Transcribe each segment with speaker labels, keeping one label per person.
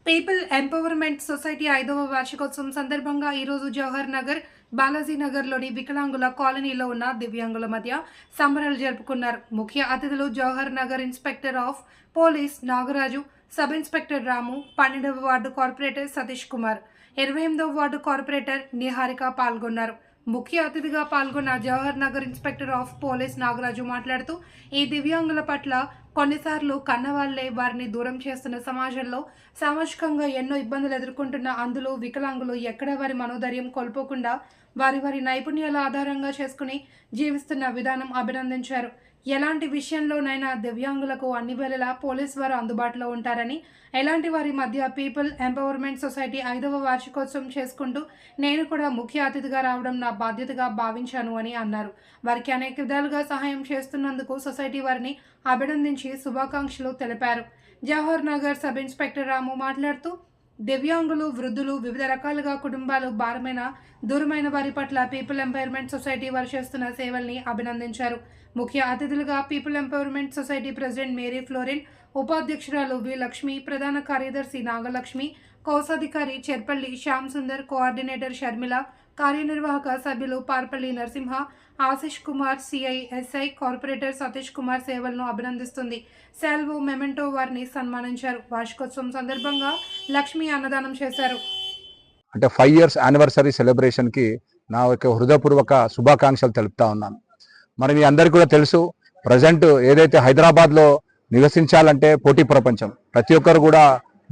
Speaker 1: People empowerment society 5వ వార్షికోత్సవం సందర్భంగా ఈరోజు జవహర్ నగర్, బాలాజీ నగర్లోని వికలాంగుల కాలనీలో ఉన్న దివ్యాంగుల మధ్య సంబరాలు జరుపుకున్నారు. ముఖ్య అతిథులు Jawahar Nagar inspector of police Nagaraju, sub inspector Ramu, 12వ వార్డు కార్పొరేటర్ సతీష్ కుమార్, 28వ వార్డు కార్పొరేటర్ నిహారిక పాల్గొన్నారు. ముఖ్య అతిథిగా పాల్గొన్న Jawahar Nagar inspector of police Nagaraju మాట్లాడుతూ, ఈ దివ్యాంగుల పట్ల కొన్నిసార్లు కన్నవాళ్లే వారిని దూరం చేస్తున్న సమాజంలో సామాజికంగా ఎన్నో ఇబ్బందులు ఎదుర్కొంటున్న అందులో వికలాంగులు ఎక్కడ వారి మనోధైర్యం కోల్పోకుండా వారి నైపుణ్యాల ఆధారంగా చేసుకుని జీవిస్తున్న విధానం అభినందించారు. ఎలాంటి విషయంలోనైనా దివ్యాంగులకు అన్ని వేళలా పోలీస్ వారు అందుబాటులో ఉంటారని, ఎలాంటి వారి మధ్య పీపుల్ ఎంపవర్మెంట్ సొసైటీ 5వ వార్షికోత్సవం చేసుకుంటూ నేను కూడా ముఖ్య అతిథిగా రావడం నా బాధ్యతగా భావించాను అని అన్నారు. వారికి అనేక విధాలుగా సహాయం చేస్తున్నందుకు సొసైటీ వారిని అభినందించి శుభాకాంక్షలు తెలిపారు. జవహర్ నగర్ సబ్ ఇన్స్పెక్టర్ రాము మాట్లాడుతూ, దివ్యాంగులు, వృద్ధులు, వివిధ రకాలుగా కుటుంబాలు భారమైన దూరమైన వారి పట్ల పీపుల్ ఎంపవర్మెంట్ సొసైటీ వారు చేస్తున్న సేవల్ని అభినందించారు. ముఖ్య అతిథులుగా people empowerment society president Mary Floren, ఉపాధ్యక్షురాలు వి లక్ష్మి, ప్రధాన కార్యదర్శి నాగలక్ష్మి, కోశాధికారి చెర్పల్లి శ్యామ్ సుందర్, కోఆర్డినేటర్ షర్మిల, కార్యనిర్వాహక సభ్యులు Parpalli Narasimha, Ashish Kumar, CI, SI, corporator Satish Kumar సేవలను అభినందిస్తుంది. సెల్వో మెమెంటో వారిని సన్మానించారు. వార్షికోత్సవం సందర్భంగా లక్ష్మి అన్నదానం చేశారు.
Speaker 2: అంటే 5 years యానివర్సరీ సెలబ్రేషన్కి నా యొక్క హృదయపూర్వక శుభాకాంక్షలు తెలుపుతా ఉన్నాను. మరి మీ అందరికీ కూడా తెలుసు, ప్రజెంట్ ఏదైతే హైదరాబాద్లో నివసించాలంటే పోటీ ప్రపంచం. ప్రతి ఒక్కరు కూడా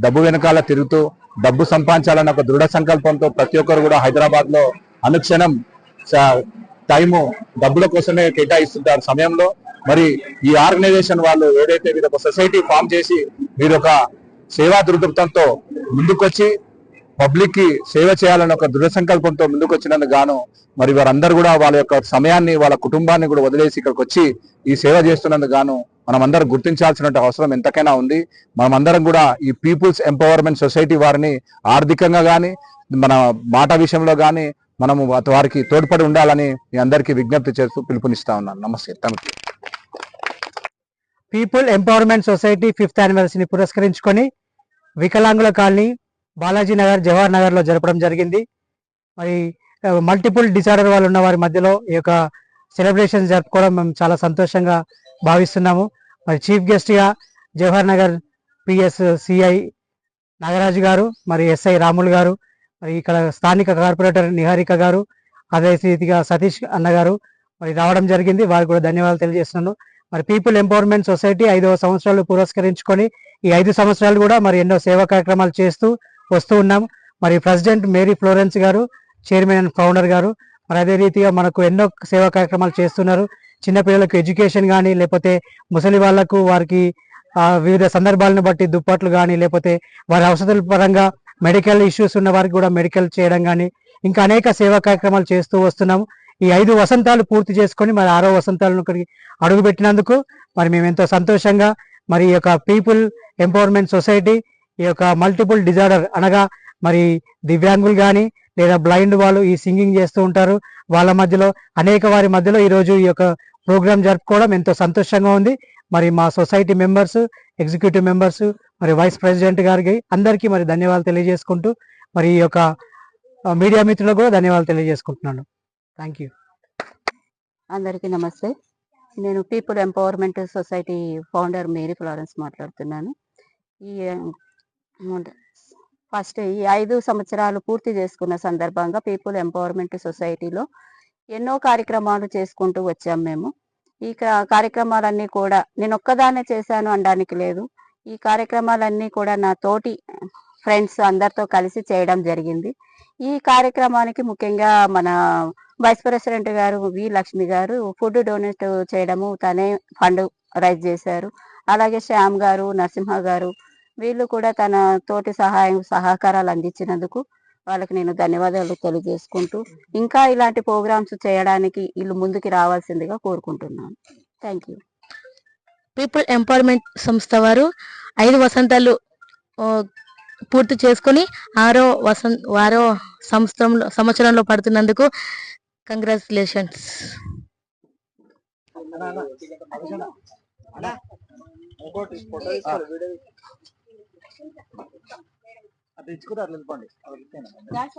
Speaker 2: డబ్బు వెనకాల తిరుగుతూ డబ్బు సంపాదించాలన్న ఒక దృఢ సంకల్పంతో ప్రతి ఒక్కరు కూడా హైదరాబాద్లో అనుక్షణం టైము డబ్బుల కోసమే కేటాయిస్తుంటారు సమయంలో. మరి ఈ ఆర్గనైజేషన్ వాళ్ళు ఏదైతే వీరు ఒక సొసైటీ ఫామ్ చేసి వీరు ఒక సేవా దృక్పథంతో ముందుకొచ్చి పబ్లిక్ కి సేవ చేయాలని ఒక దృఢ సంకల్పంతో ముందుకు వచ్చినందుకు గాను మరి వారందరూ కూడా వాళ్ళ యొక్క సమయాన్ని, వాళ్ళ కుటుంబాన్ని కూడా వదిలేసి ఇక్కడికి వచ్చి ఈ సేవ చేస్తున్నందుకు గాను మనమందరం గుర్తించాల్సిన అవసరం ఎంతకైనా ఉంది. మనమందరం కూడా ఈ పీపుల్స్ ఎంపవర్మెంట్ సొసైటీ వారిని ఆర్థికంగా కానీ, మన మాట విషయంలో కానీ మనము వారికి తోడ్పడి ఉండాలని మీ అందరికీ విజ్ఞప్తి చేస్తూ పిలుపునిస్తా ఉన్నాను. నమస్తే. Thank you.
Speaker 3: People empowerment society 5th యానివర్సరీని పురస్కరించుకొని వికలాంగుల కాలనీ, బాలాజీ నగర్, జవహర్ నగర్లో జరపడం జరిగింది. మరి మల్టిపుల్ డిసార్డర్ వాళ్ళు ఉన్న వారి మధ్యలో ఈ యొక్క సెలబ్రేషన్ జరుపుకోవడం మేము చాలా సంతోషంగా భావిస్తున్నాము. మరి చీఫ్ గెస్ట్గా జవహర్ నగర్ పిఎస్ సిఐ నాగరాజు గారు, మరి ఎస్ఐ రాములు గారు, మరి ఇక్కడ స్థానిక కార్పొరేటర్ నిహారిక గారు, అదే రీతిగా సతీష్ అన్న గారు మరి రావడం జరిగింది. వారికి కూడా ధన్యవాదాలు తెలియజేస్తున్నాను. మరి పీపుల్ ఎంపవర్మెంట్ సొసైటీ 5వ సంవత్సరాలు పురస్కరించుకొని ఈ 5 సంవత్సరాలు కూడా మరి ఎన్నో సేవా కార్యక్రమాలు చేస్తూ వస్తూ ఉన్నాం. మరి ప్రెసిడెంట్ మేరీ ఫ్లోరెన్స్ గారు, చైర్మన్ అండ్ ఫౌండర్ గారు మరి అదే రీతిగా మనకు ఎన్నో సేవా కార్యక్రమాలు చేస్తున్నారు. చిన్నపిల్లలకు ఎడ్యుకేషన్ కానీ, లేకపోతే ముసలి వాళ్లకు వారికి వివిధ సందర్భాలను బట్టి దుప్పట్లు కానీ, లేకపోతే వారి అవసరాల పరంగా మెడికల్ ఇష్యూస్ ఉన్న వారికి కూడా మెడికల్ చేయడం కానీ, ఇంకా అనేక సేవా కార్యక్రమాలు చేస్తూ వస్తున్నాము. ఈ 5 వసంతాలు పూర్తి చేసుకొని మరి 6వ వసంతాలను అడుగు పెట్టినందుకు మరి మేము ఎంతో సంతోషంగా మరి ఈ యొక్క పీపుల్ ఎంపవర్మెంట్ సొసైటీ ఈ యొక్క మల్టిపుల్ డిజార్డర్ అనగా మరి దివ్యాంగులు కానీ లేదా బ్లైండ్ వాళ్ళు ఈ సింగింగ్ చేస్తూ ఉంటారు. వాళ్ళ మధ్యలో అనేక వారి మధ్యలో ఈరోజు ఈ యొక్క ప్రోగ్రాం జరుపుకోవడం ఎంతో సంతోషంగా ఉంది. మరి మా సొసైటీ మెంబర్స్, ఎగ్జిక్యూటివ్ మెంబర్స్, మరి వైస్ ప్రెసిడెంట్ గారికి అందరికీ మరి ధన్యవాదాలు తెలియజేసుకుంటూ మరి ఈ యొక్క మీడియా మిత్రులకు కూడా ధన్యవాదాలు తెలియజేసుకుంటున్నాను. Thank you.
Speaker 4: అందరికీ నమస్తే. నేను people empowerment society founder Mary Florence మాట్లాడుతున్నాను. ఈ ఫస్ట్ ఈ 5 సంవత్సరాలు పూర్తి చేసుకున్న సందర్భంగా పీపుల్ ఎంపవర్మెంట్ సొసైటీలో ఎన్నో కార్యక్రమాలు చేసుకుంటూ వచ్చాం మేము. ఈ కార్యక్రమాలన్నీ కూడా నేను ఒక్కదాన్నే చేశాను అనడానికి లేదు. ఈ కార్యక్రమాలన్నీ కూడా నా తోటి ఫ్రెండ్స్ అందరితో కలిసి చేయడం జరిగింది. ఈ కార్యక్రమానికి ముఖ్యంగా మన వైస్ ప్రెసిడెంట్ గారు వి లక్ష్మి గారు ఫుడ్ డొనేట్ చేయడము, తనే ఫండ్ రైజ్ చేశారు. అలాగే శ్యామ్ గారు, నరసింహ గారు వీళ్ళు కూడా తన తోటి సహకారాలు అందించినందుకు వాళ్ళకి నేను ధన్యవాదాలు తెలియజేసుకుంటూ ఇంకా ఇలాంటి ప్రోగ్రామ్స్ చేయడానికి వీళ్ళు ముందుకు రావాల్సిందిగా కోరుకుంటున్నాను. Thank you.
Speaker 5: పీపుల్ ఎంపవర్మెంట్ సంస్థ వారు 5 వసంతాలు పూర్తి చేసుకొని 6వ సంవత్సరంలో పడుతున్నందుకు కంగ్రాచులేషన్స్.
Speaker 6: అది ఇచ్చుకుంటే అట్లా వెళ్ళిపోండి.
Speaker 4: దాని